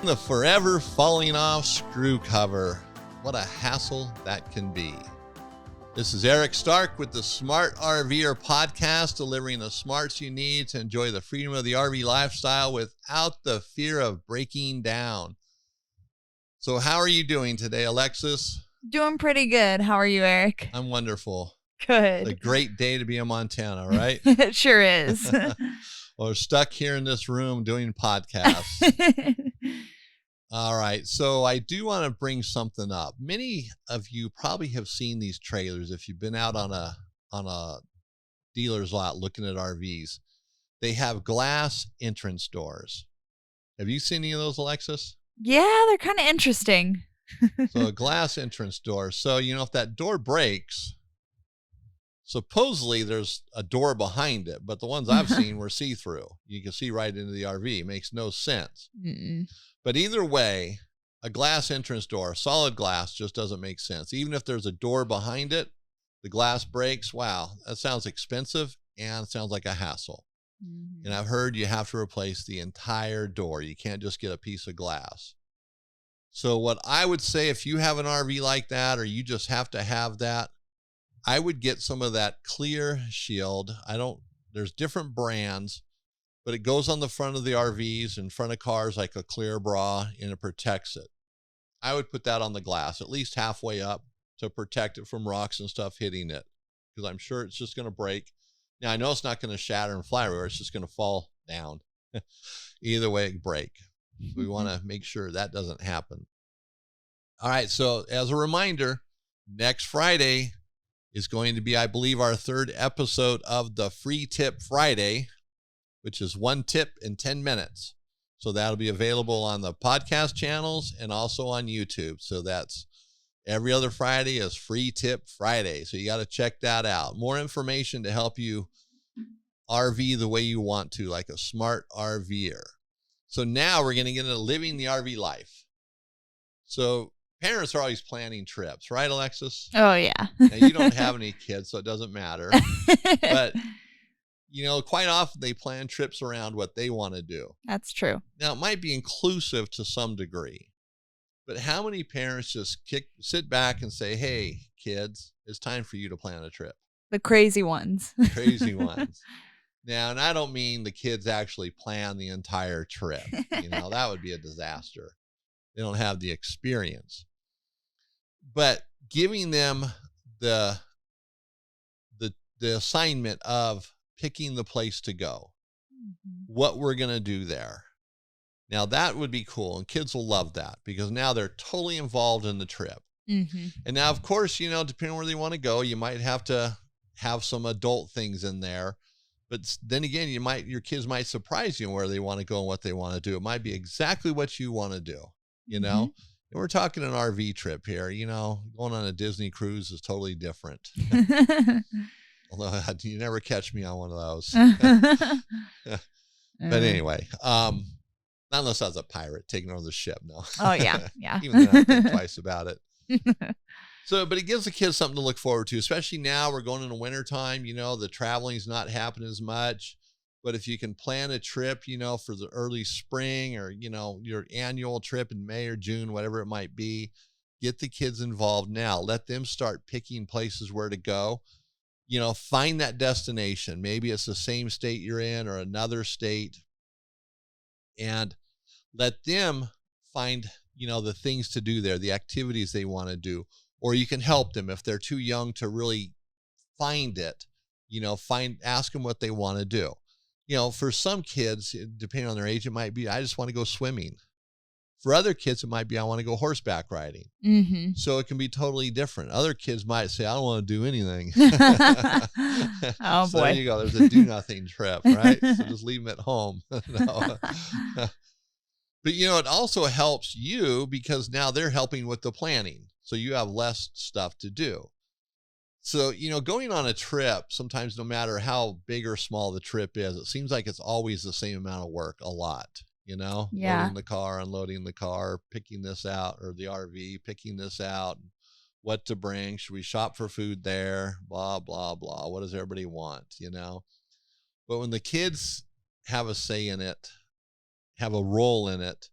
The forever falling off screw cover. What a hassle that can be. This is Eric Stark with the Smart RVer podcast, delivering the smarts you need to enjoy the freedom of the RV lifestyle without the fear of breaking down. So how are you doing today, Alexis? Doing pretty good. How are you, Eric? I'm wonderful. Good. It's a great day to be in Montana, right? It sure is. Well, we're stuck here in this room doing podcasts. All right. So I do want to bring something up. Many of you probably have seen these trailers. If you've been out on a dealer's lot looking at RVs, they have glass entrance doors. Have you seen any of those, Alexis? Yeah, they're kind of interesting. So a glass entrance door. So, if that door breaks, supposedly there's a door behind it, but the ones I've seen were see-through. You can see right into the RV. It makes no sense. Mm-mm. But either way, a glass entrance door, solid glass, just doesn't make sense. Even if there's a door behind it, the glass breaks. Wow, that sounds expensive and it sounds like a hassle. Mm-hmm. And I've heard you have to replace the entire door. You can't just get a piece of glass. So what I would say, if you have an RV like that, or you just have to have that, I would get some of that clear shield. There's different brands, but it goes on the front of the RVs, in front of cars, like a clear bra, and it protects it. I would put that on the glass, at least halfway up, to protect it from rocks and stuff hitting it, because I'm sure it's just going to break. Now, I know it's not going to shatter and fly everywhere. It's just going to fall down. Either way, it break. We want to make sure that doesn't happen. All right, so as a reminder, next Friday is going to be, I believe, our third episode of the Free Tip Friday, which is 1 tip in 10 minutes. So that'll be available on the podcast channels and also on YouTube. So that's every other Friday is Free Tip Friday. So you got to check that out. More information to help you RV the way you want to, like a smart RVer. So now we're going to get into living the RV life. So parents are always planning trips, right, Alexis? Oh, yeah. Now, you don't have any kids, so it doesn't matter. But quite often they plan trips around what they want to do. That's true. Now, it might be inclusive to some degree, but how many parents just sit back and say, hey, kids, it's time for you to plan a trip? The crazy ones. Crazy ones. Now, and I don't mean the kids actually plan the entire trip. That would be a disaster. They don't have the experience. But giving them the assignment of picking the place to go, what we're going to do there. Now, that would be cool, and kids will love that because now they're totally involved in the trip. Mm-hmm. And now, of course, depending on where they want to go, you might have to have some adult things in there. But then again, your kids might surprise you where they want to go and what they want to do. It might be exactly what you want to do, Mm-hmm. And we're talking an RV trip here, going on a Disney cruise is totally different. Although you never catch me on one of those. But anyway, not unless I was a pirate taking over the ship. No. Oh, yeah. Yeah. Even then I think twice about it. So, but it gives the kids something to look forward to, especially now we're going in the wintertime. The traveling's not happening as much. But if you can plan a trip, for the early spring or, your annual trip in May or June, whatever it might be, get the kids involved now. Let them start picking places where to go. Find that destination. Maybe it's the same state you're in or another state. And let them find, the things to do there, the activities they want to do. Or you can help them if they're too young to really find it, ask them what they want to do. For some kids, depending on their age, it might be, I just want to go swimming. For other kids, it might be, I want to go horseback riding. Mm-hmm. So it can be totally different. Other kids might say, I don't want to do anything. Oh, so boy. There you go. There's a do nothing trip, right? So just leave them at home. But, it also helps you because now they're helping with the planning. So you have less stuff to do. So, going on a trip, sometimes no matter how big or small the trip is, it seems like it's always the same amount of work, a lot, Yeah. Loading the car, unloading the car, picking this out, or the RV, picking this out, what to bring. Should we shop for food there? Blah, blah, blah. What does everybody want, But when the kids have a say in it, have a role in it,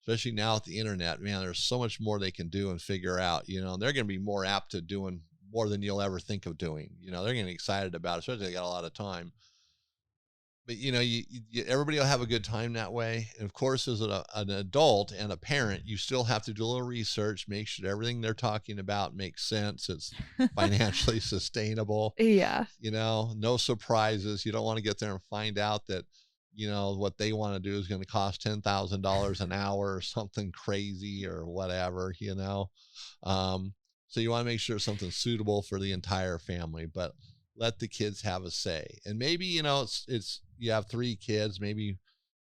especially now with the internet, man, there's so much more they can do and figure out, and they're going to be more apt to doing more than you'll ever think of doing. They're getting excited about it, especially they got a lot of time. But everybody will have a good time that way. And of course, as an adult and a parent, you still have to do a little research, make sure everything they're talking about makes sense. It's financially sustainable. Yeah. No surprises. You don't want to get there and find out that, what they want to do is going to cost $10,000 an hour or something crazy or whatever, So you want to make sure it's something suitable for the entire family, but let the kids have a say. And maybe, it's you have 3 kids, maybe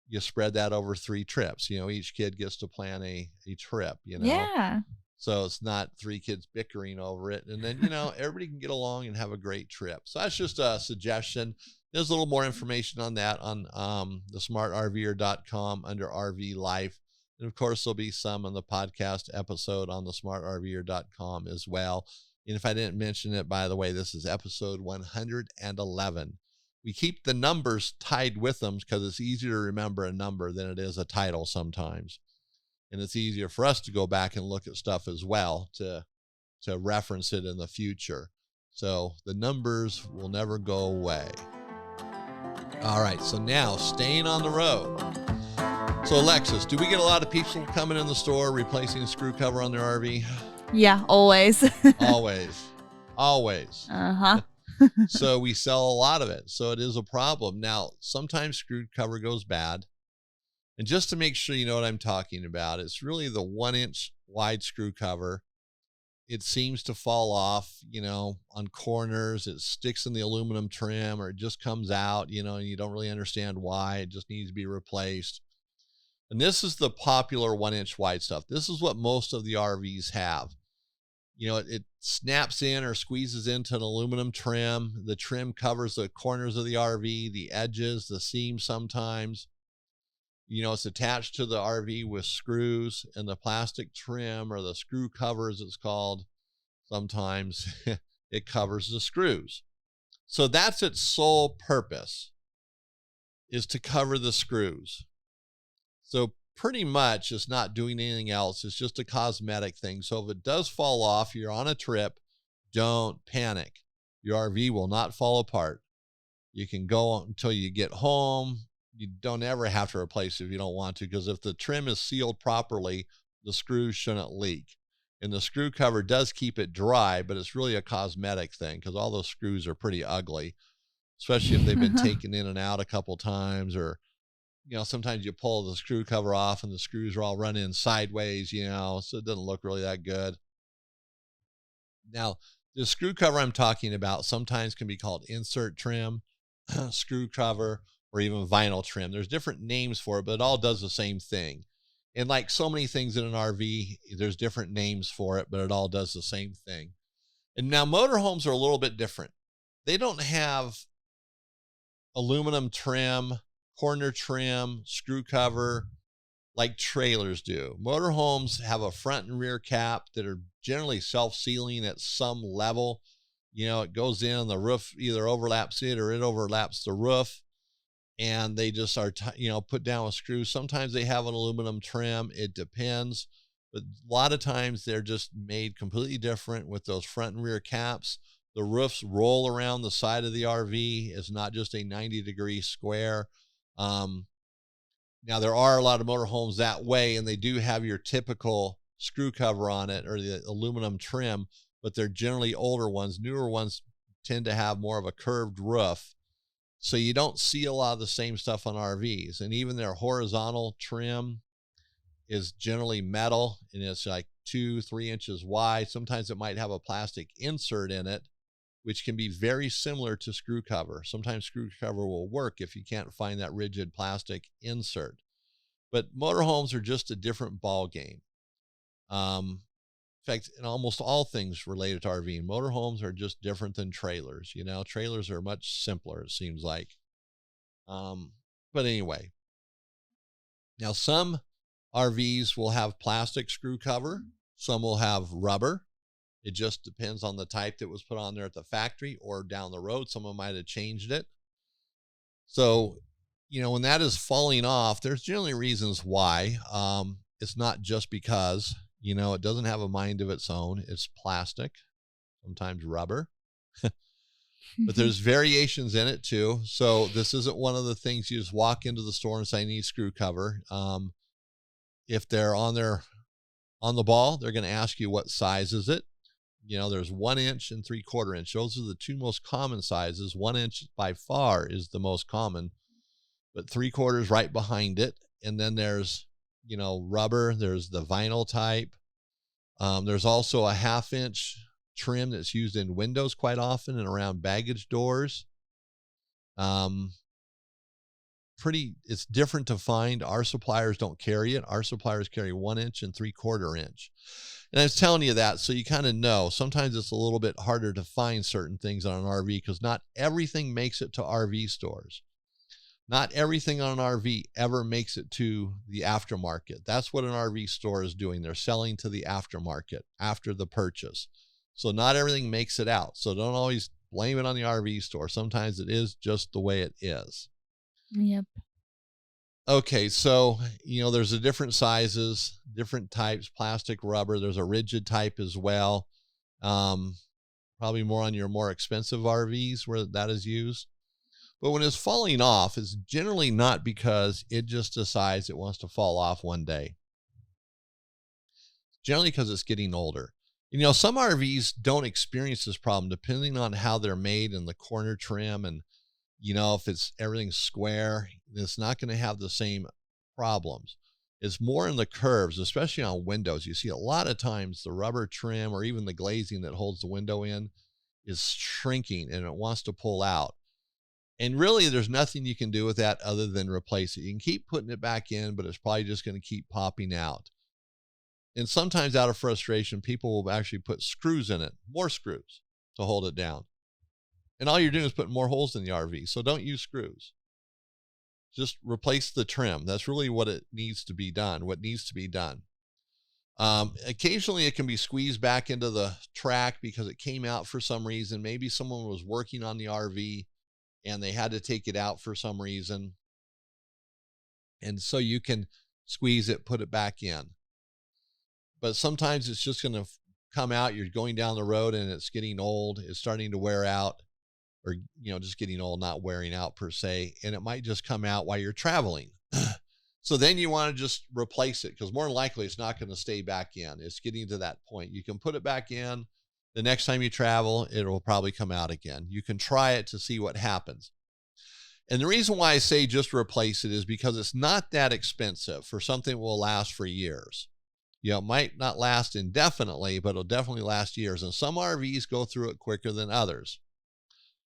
you spread that over 3 trips. Each kid gets to plan a trip, Yeah. So it's not 3 kids bickering over it. And then, everybody can get along and have a great trip. So that's just a suggestion. There's a little more information on that on thesmartrver.com under RV Life. And of course, there'll be some on the podcast episode on thesmartrver.com as well. And if I didn't mention it, by the way, this is episode 111. We keep the numbers tied with them because it's easier to remember a number than it is a title sometimes. And it's easier for us to go back and look at stuff as well to reference it in the future. So the numbers will never go away. All right, so now staying on the road. So Alexis, do we get a lot of people coming in the store replacing a screw cover on their RV? Yeah, always. Always. Uh-huh. So we sell a lot of it. So it is a problem. Now, sometimes screw cover goes bad. And just to make sure you know what I'm talking about, it's really the 1-inch wide screw cover. It seems to fall off, on corners. It sticks in the aluminum trim or it just comes out, and you don't really understand why. It just needs to be replaced. And this is the popular 1-inch wide stuff. This is what most of the RVs have. It snaps in or squeezes into an aluminum trim. The trim covers the corners of the RV, the edges, the seams sometimes. It's attached to the RV with screws, and the plastic trim or the screw cover, as it's called, sometimes it covers the screws. So that's its sole purpose, is to cover the screws. So pretty much it's not doing anything else. It's just a cosmetic thing. So if it does fall off, you're on a trip, don't panic. Your RV will not fall apart. You can go until you get home. You don't ever have to replace it if you don't want to, because if the trim is sealed properly, the screws shouldn't leak. And the screw cover does keep it dry, but it's really a cosmetic thing because all those screws are pretty ugly, especially if they've been taken in and out a couple times, or sometimes you pull the screw cover off and the screws are all running sideways, so it doesn't look really that good. Now, the screw cover I'm talking about sometimes can be called insert trim, screw cover, or even vinyl trim. There's different names for it, but it all does the same thing. And like so many things in an RV, there's different names for it, but it all does the same thing. And now motorhomes are a little bit different. They don't have aluminum trim, corner trim, screw cover like trailers do. Motorhomes have a front and rear cap that are generally self-sealing at some level. It goes in, the roof either overlaps it or it overlaps the roof. And they just are, put down with screws. Sometimes they have an aluminum trim. It depends. But a lot of times they're just made completely different with those front and rear caps. The roofs roll around the side of the RV. It's not just a 90-degree square. Now, there are a lot of motorhomes that way, and they do have your typical screw cover on it or the aluminum trim, but they're generally older ones. Newer ones tend to have more of a curved roof. So you don't see a lot of the same stuff on RVs. And even their horizontal trim is generally metal, and it's like 2-3 inches wide. Sometimes it might have a plastic insert in it, which can be very similar to screw cover. Sometimes screw cover will work if you can't find that rigid plastic insert. But motorhomes are just a different ball game. In fact, in almost all things related to RVing, motorhomes are just different than trailers. Trailers are much simpler, it seems like. But anyway, now some RVs will have plastic screw cover. Some will have rubber. It just depends on the type that was put on there at the factory or down the road. Someone might have changed it. So, when that is falling off, there's generally reasons why. it's not just because, it doesn't have a mind of its own. It's plastic, sometimes rubber, but there's variations in it too. So this isn't one of the things you just walk into the store and say, I need screw cover. If they're on the ball, they're going to ask you what size is it. There's 1 inch and 3/4 inch. Those are the two most common sizes. 1 inch by far is the most common, but 3/4 right behind it. And then there's, rubber. There's the vinyl type. There's also a 1/2 inch trim that's used in windows quite often and around baggage doors. It's different to find. Our suppliers don't carry it. Our suppliers carry 1 inch and 3/4 inch. And I was telling you that so you kind of know. Sometimes it's a little bit harder to find certain things on an RV because not everything makes it to RV stores. Not everything on an RV ever makes it to the aftermarket. That's what an RV store is doing. They're selling to the aftermarket after the purchase. So not everything makes it out. So don't always blame it on the RV store. Sometimes it is just the way it is. Yep. Okay, so, there's the different sizes, different types, plastic, rubber. There's a rigid type as well. Probably more on your more expensive RVs where that is used. But when it's falling off, it's generally not because it just decides it wants to fall off one day. Generally because it's getting older. Some RVs don't experience this problem depending on how they're made and the corner trim and if everything's square, it's not going to have the same problems. It's more in the curves, especially on windows. You see a lot of times the rubber trim or even the glazing that holds the window in is shrinking and it wants to pull out. And really, there's nothing you can do with that other than replace it. You can keep putting it back in, but it's probably just going to keep popping out. And sometimes out of frustration, people will actually put screws in it, more screws to hold it down. And all you're doing is putting more holes in the RV. So don't use screws. Just replace the trim. That's really what needs to be done. Occasionally it can be squeezed back into the track because it came out for some reason. Maybe someone was working on the RV and they had to take it out for some reason. And so you can squeeze it, put it back in. But sometimes it's just going to come out. You're going down the road and it's getting old. It's starting to wear out. Or, just getting old, not wearing out per se. And it might just come out while you're traveling. So then you want to just replace it because more than likely it's not going to stay back in. It's getting to that point. You can put it back in. The next time you travel, it will probably come out again. You can try it to see what happens. And the reason why I say just replace it is because it's not that expensive for something that will last for years. It might not last indefinitely, but it'll definitely last years. And some RVs go through it quicker than others.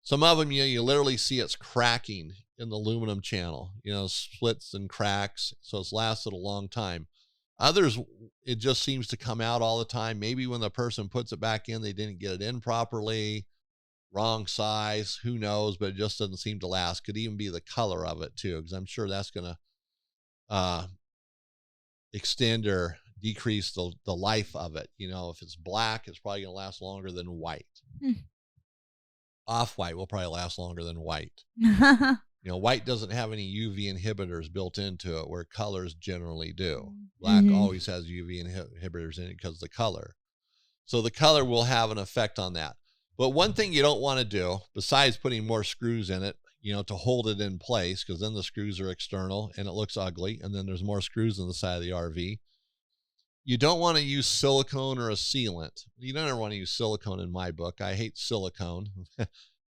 Some of them, you literally see it's cracking in the aluminum channel, splits and cracks. So it's lasted a long time. Others, it just seems to come out all the time. Maybe when the person puts it back in, they didn't get it in properly, wrong size, who knows, but it just doesn't seem to last. Could even be the color of it too, because I'm sure that's going to extend or decrease the life of it. If it's black, it's probably going to last longer than white. Off-white will probably last longer than white. White doesn't have any UV inhibitors built into it, where colors generally do. Black always has UV inhibitors in it because of the color. So the color will have an effect on that. But one thing you don't want to do, besides putting more screws in it, to hold it in place, because then the screws are external and it looks ugly, and then there's more screws on the side of the RV. You don't want to use silicone or a sealant. You don't ever want to use silicone in my book. I hate silicone,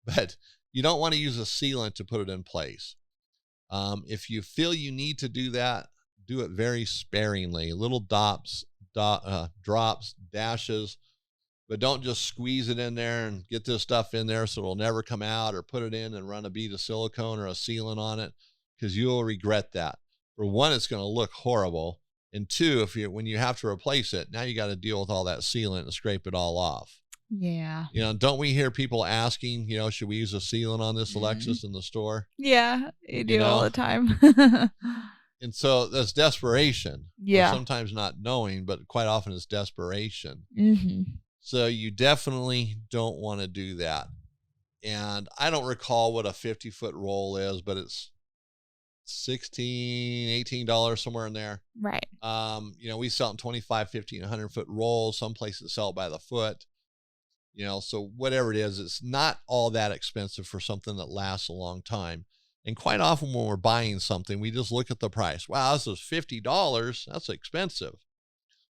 but you don't want to use a sealant to put it in place. If you feel you need to do that, do it very sparingly. Little drops, dashes, but don't just squeeze it in there and get this stuff in there so it'll never come out, or put it in and run a bead of silicone or a sealant on it, because you'll regret that. For one, it's going to look horrible. And two, when you have to replace it, now you got to deal with all that sealant and scrape it all off. Yeah. Don't we hear people asking, should we use a sealant on this Alexis in the store? Yeah, you do all the time. And so that's desperation. Yeah. Or sometimes not knowing, but quite often it's desperation. Mm-hmm. So you definitely don't want to do that. And I don't recall what a 50-foot roll is, but it's $16, $18, somewhere in there. Right. We sell it in 25, 50, 100-foot rolls. Some places sell it by the foot. So whatever it is, it's not all that expensive for something that lasts a long time. And quite often when we're buying something, we just look at the price. Wow, this is $50. That's expensive.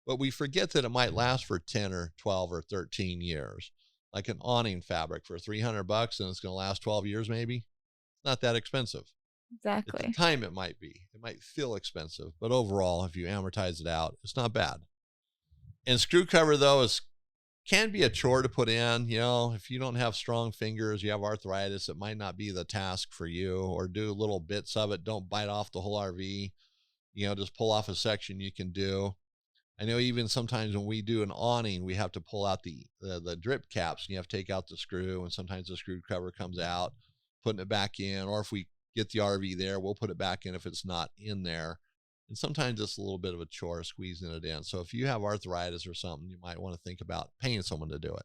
But we forget that it might last for 10 or 12 or 13 years. Like an awning fabric for $300 and it's going to last 12 years maybe. It's not that expensive. At the Exactly. time it might be. It might feel expensive, but overall, if you amortize it out, it's not bad. And screw cover though can be a chore to put in. If you don't have strong fingers, you have arthritis, it might not be the task for you, or do little bits of it. Don't bite off the whole RV. Just pull off a section you can do. I know even sometimes when we do an awning, we have to pull out the drip caps and you have to take out the screw, and sometimes the screw cover comes out, putting it back in, or if we get the RV there, we'll put it back in if it's not in there. And sometimes it's a little bit of a chore squeezing it in. So if you have arthritis or something, you might want to think about paying someone to do it.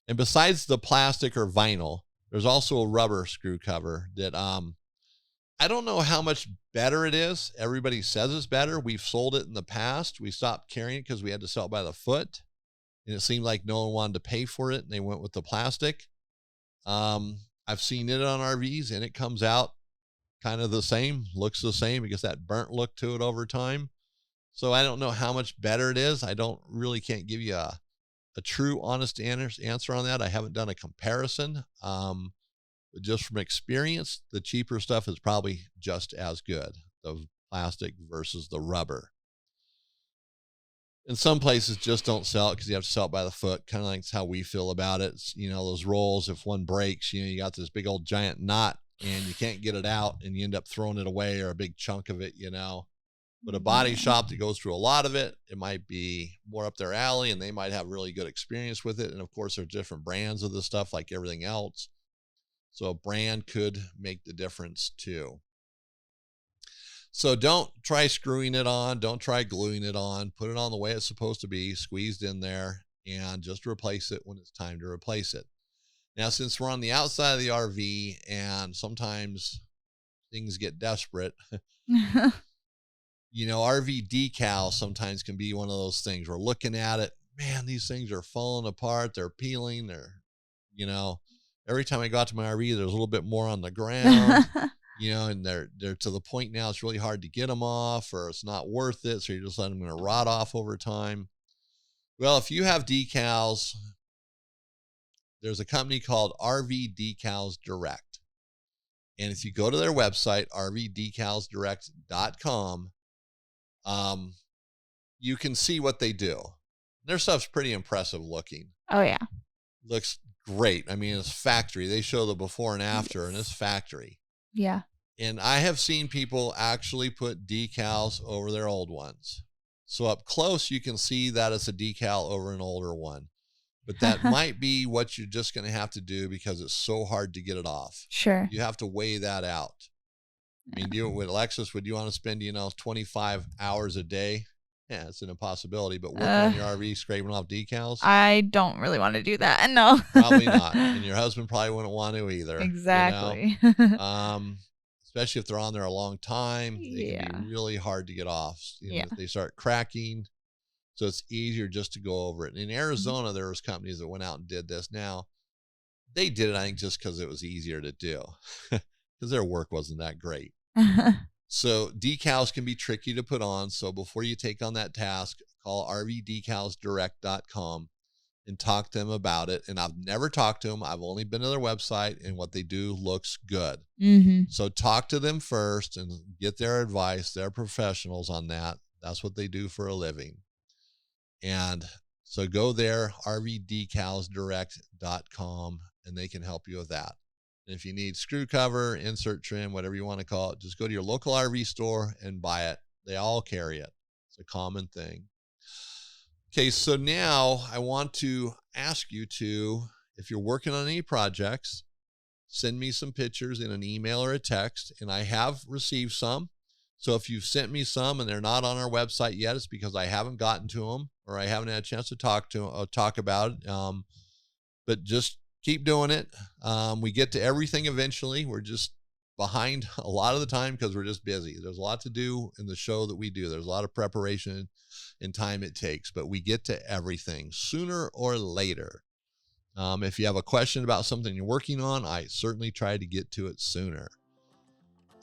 And besides the plastic or vinyl, there's also a rubber screw cover that I don't know how much better it is. Everybody says it's better. We've sold it in the past. We stopped carrying it because we had to sell it by the foot. And it seemed like no one wanted to pay for it, and they went with the plastic. I've seen it on RVs, and it comes out kind of the same, looks the same. It gets that burnt look to it over time. So I don't know how much better it is. I can't give you a true honest answer on that. I haven't done a comparison. But just from experience, the cheaper stuff is probably just as good, the plastic versus the rubber. And some places just don't sell it because you have to sell it by the foot, kind of like how we feel about it. It's, those rolls, if one breaks, you got this big old giant knot and you can't get it out and you end up throwing it away, or a big chunk of it, But a body shop that goes through a lot of it, it might be more up their alley and they might have really good experience with it. And of course, there's different brands of the stuff like everything else. So a brand could make the difference too. So don't try screwing it on. Don't try gluing it on. Put it on the way it's supposed to be, squeezed in there, and just replace it when it's time to replace it. Now, since we're on the outside of the RV and sometimes things get desperate, RV decals sometimes can be one of those things. We're looking at it, man, these things are falling apart. They're peeling. Every time I go out to my RV, there's a little bit more on the ground, and they're to the point now it's really hard to get them off, or it's not worth it. So you're just letting them rot off over time. Well, if you have decals, there's a company called RV Decals Direct. And if you go to their website, rvdecalsdirect.com, you can see what they do. Their stuff's pretty impressive looking. Oh, yeah. Looks great. I mean, it's factory. They show the before and after, and it's factory. Yeah. And I have seen people actually put decals over their old ones. So up close, you can see that it's a decal over an older one. But that might be what you're just going to have to do because it's so hard to get it off. Sure. You have to weigh that out. I mean, with Alexis, would you want to spend, 25 hours a day? Yeah, it's an impossibility, but working on your RV, scraping off decals? I don't really want to do that. No. Probably not. And your husband probably wouldn't want to either. Exactly. Especially if they're on there a long time, they can be really hard to get off. If they start cracking. So it's easier just to go over it. In Arizona, there was companies that went out and did this. Now, they did it, I think, just because it was easier to do, because their work wasn't that great. So decals can be tricky to put on. So before you take on that task, call rvdecalsdirect.com and talk to them about it. And I've never talked to them. I've only been to their website, and what they do looks good. Mm-hmm. So talk to them first and get their advice. They're professionals on that. That's what they do for a living. And so go there, rvdecalsdirect.com, and they can help you with that. And if you need screw cover, insert trim, whatever you want to call it, just go to your local RV store and buy it. They all carry it. It's a common thing. Okay, so now I want to ask you to, if you're working on any projects, send me some pictures in an email or a text, and I have received some. So if you've sent me some and they're not on our website yet, it's because I haven't gotten to them or I haven't had a chance to talk about it. But just keep doing it. We get to everything eventually. We're just behind a lot of the time because we're just busy. There's a lot to do in the show that we do. There's a lot of preparation and time it takes, but we get to everything sooner or later. If you have a question about something you're working on, I certainly try to get to it sooner.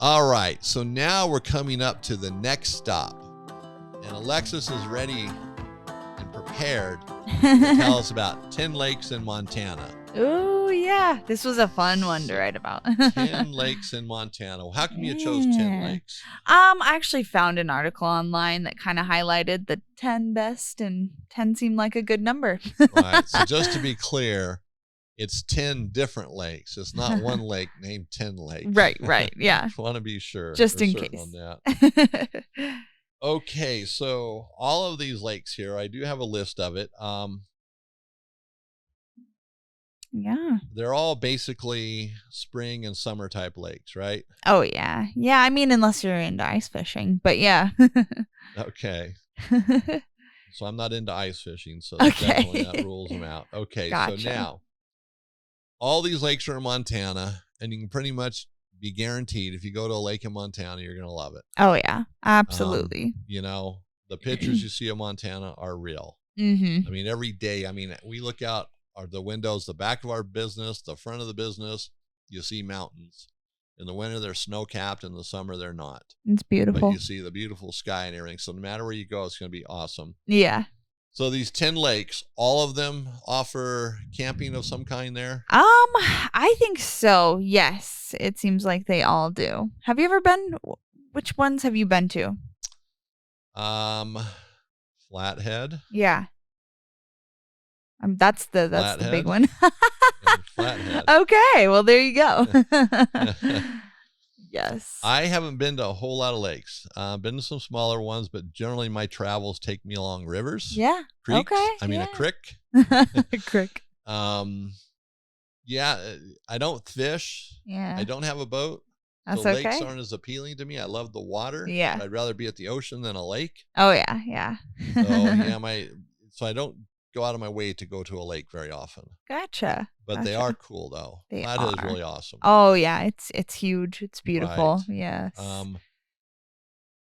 All right, so now we're coming up to the next stop, and Alexis is ready and prepared to tell us about 10 lakes in Montana. Oh, yeah. This was a fun one to write about. 10 lakes in Montana. How come you chose 10 lakes? I actually found an article online that kind of highlighted the 10 best, and 10 seemed like a good number. Right. So just to be clear, it's 10 different lakes. It's not one lake named 10 lakes. Right. Yeah. Just want to be sure. Just in case. On that. Okay. So all of these lakes here, I do have a list of it. Yeah. They're all basically spring and summer type lakes, right? Oh, yeah. Yeah, I mean, unless you're into ice fishing, but yeah. Okay. So I'm not into ice fishing, so Okay. definitely that rules them out. Okay, Gotcha. So now, all these lakes are in Montana, and you can pretty much be guaranteed if you go to a lake in Montana, you're going to love it. Oh, yeah. Absolutely. The pictures you see of Montana are real. Mm-hmm. I mean, every day, we look out the windows, the back of our business, the front of the business, you see mountains. In the winter, they're snow-capped. In the summer, they're not. It's beautiful. But you see the beautiful sky and everything. So no matter where you go, it's going to be awesome. Yeah. So these 10 lakes, all of them offer camping of some kind there? I think so. Yes. It seems like they all do. Have you ever been? Which ones have you been to? Flathead. Yeah. That's the big one. Flathead. Okay, well there you go. Yes. I haven't been to a whole lot of lakes. I've been to some smaller ones, but generally my travels take me along rivers. Yeah. Creeks. Okay. A creek. Crick. Yeah, I don't fish. Yeah. I don't have a boat. That's so okay. lakes aren't as appealing to me. I love the water. Yeah. But I'd rather be at the ocean than a lake. Oh yeah, yeah. So I don't go out of my way to go to a lake very often. Gotcha. But they are cool though. Flathead is really awesome. Oh yeah, it's huge. It's beautiful. Right. Yes.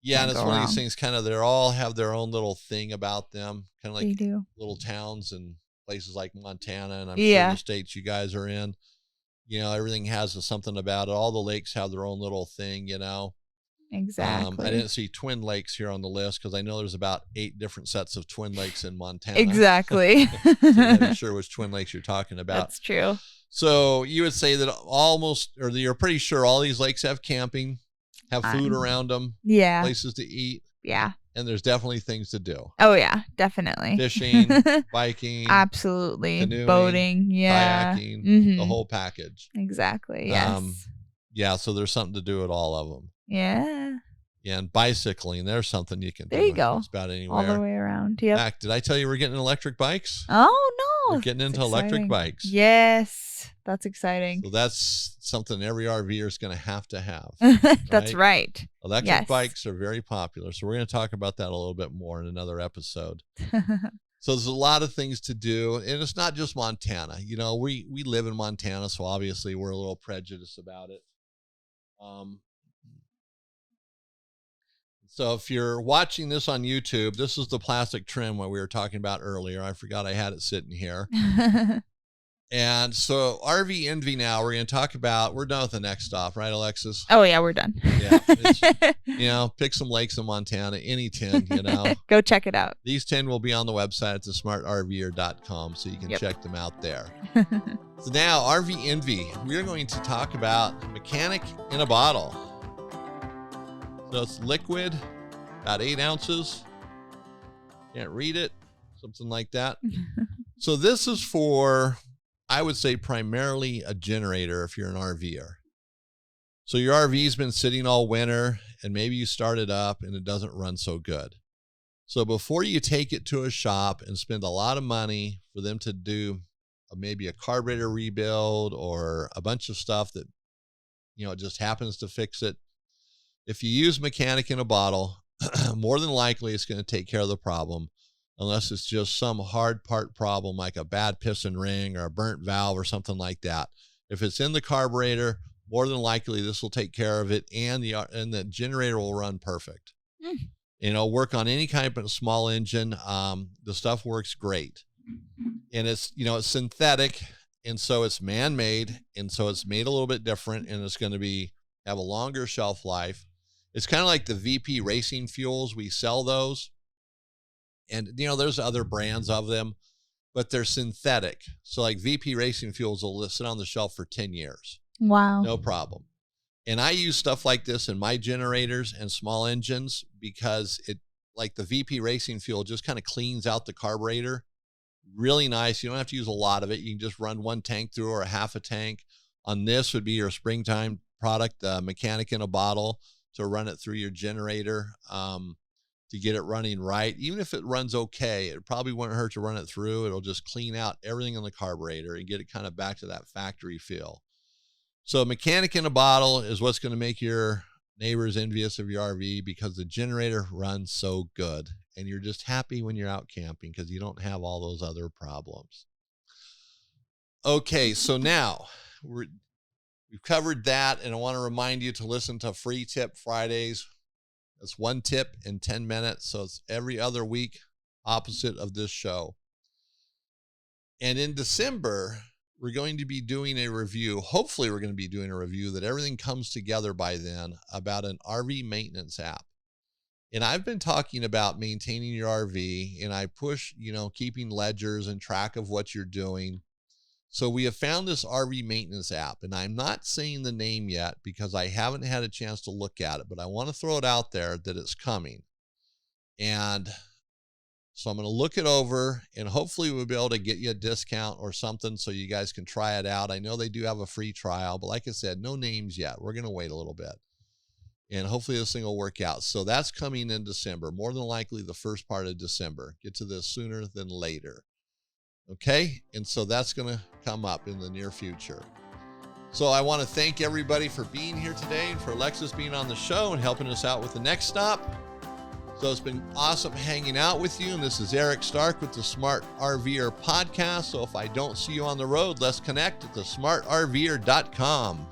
Yeah, and it's one of these things kind of they all have their own little thing about them. Kind of like little towns and places like Montana, and I'm sure the states you guys are in. Everything has something about it. All the lakes have their own little thing, Exactly. I didn't see Twin Lakes here on the list because I know there's about 8 different sets of Twin Lakes in Montana. Exactly. So I'm not sure which Twin Lakes you're talking about. That's true. So you would say that you're pretty sure all these lakes have camping, have food around them, places to eat. Yeah. And there's definitely things to do. Oh, yeah, definitely. Fishing, biking. Absolutely. Canoeing, boating. Yeah. Kayaking, the whole package. Exactly. Yes. Yeah, so there's something to do at all of them. Yeah. Yeah, and bicycling, there's something you can do. There you go. Just about anywhere. All the way around. Yep. In fact, did I tell you we're getting electric bikes? Oh, no. We're getting into electric bikes. Yes. That's exciting. So that's something every RVer is going to have. That's right. Electric bikes are very popular. So we're going to talk about that a little bit more in another episode. So there's a lot of things to do. And it's not just Montana. We live in Montana, so obviously we're a little prejudiced about it. So if you're watching this on YouTube, this is the plastic trim what we were talking about earlier. I forgot I had it sitting here. And so RV Envy now, we're going to talk about, we're done with the next stop, right, Alexis? Oh, yeah, we're done. Yeah. Pick some lakes in Montana, any 10, Go check it out. These 10 will be on the website at thesmartrver.com, so you can check them out there. So now, RV Envy, we're going to talk about mechanic in a bottle. So it's liquid, about 8 ounces. Can't read it, something like that. So this is for, I would say, primarily a generator if you're an RVer. So your RV's been sitting all winter, and maybe you start it up and it doesn't run so good. So before you take it to a shop and spend a lot of money for them to do maybe a carburetor rebuild or a bunch of stuff that, it just happens to fix it, if you use mechanic in a bottle, more than likely it's going to take care of the problem, unless it's just some hard part problem like a bad piston ring or a burnt valve or something like that. If it's in the carburetor, more than likely this will take care of it, and the generator will run perfect. Work on any kind of small engine. The stuff works great, and it's synthetic, and so it's man-made, and so it's made a little bit different, and it's going to have a longer shelf life. It's kind of like the VP racing fuels. We sell those, and there's other brands of them, but they're synthetic. So like VP racing fuels will sit on the shelf for 10 years. Wow. No problem. And I use stuff like this in my generators and small engines because like the VP racing fuel just kind of cleans out the carburetor. Really nice. You don't have to use a lot of it. You can just run one tank through or a half a tank. On this would be your springtime product, mechanic in a bottle, to run it through your generator to get it running right. Even if it runs okay, it probably wouldn't hurt to run it through. It'll just clean out everything in the carburetor and get it kind of back to that factory feel. So mechanic in a bottle is what's going to make your neighbors envious of your RV, because the generator runs so good and you're just happy when you're out camping because you don't have all those other problems. Okay, so now we've covered that, and I want to remind you to listen to Free Tip Fridays. That's one tip in 10 minutes, so it's every other week, opposite of this show. And in December, we're going to be doing a review. Hopefully, we're going to be doing a review that everything comes together by then about an RV maintenance app. And I've been talking about maintaining your RV, and I push, keeping ledgers and track of what you're doing. So we have found this RV maintenance app, and I'm not saying the name yet because I haven't had a chance to look at it, but I want to throw it out there that it's coming. And so I'm going to look it over, and hopefully we'll be able to get you a discount or something so you guys can try it out. I know they do have a free trial, but like I said, no names yet. We're going to wait a little bit, and hopefully this thing will work out. So that's coming in December, more than likely the first part of December. Get to this sooner than later. Okay, and so that's going to come up in the near future. So I want to thank everybody for being here today, and for Alexis being on the show and helping us out with the next stop. So it's been awesome hanging out with you, and this is Eric Stark with the Smart RVer podcast. So if I don't see you on the road, let's connect at thesmartrver.com.